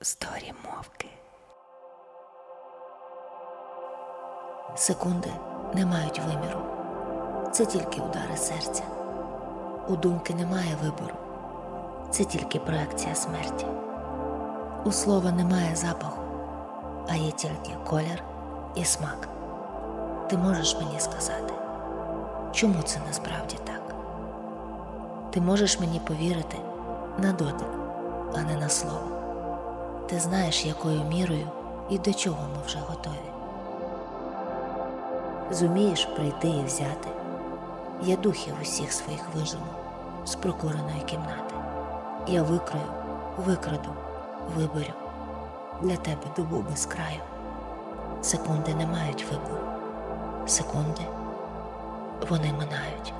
Сторі мовки. Секунди не мають виміру. Це тільки удари серця. У думки немає вибору. Це тільки проекція смерті. У слова немає запаху, а є тільки колір і смак. Ти можеш мені сказати, чому це насправді так? Ти можеш мені повірити на дотик, а не на слово. Ти знаєш, якою мірою і до чого ми вже готові. Зумієш прийти і взяти. Я духів усіх своїх вижену з прокуреної кімнати. Я викрою, викраду, виберу для тебе добу без краю. Секунди не мають вибору. Секунди, вони минають.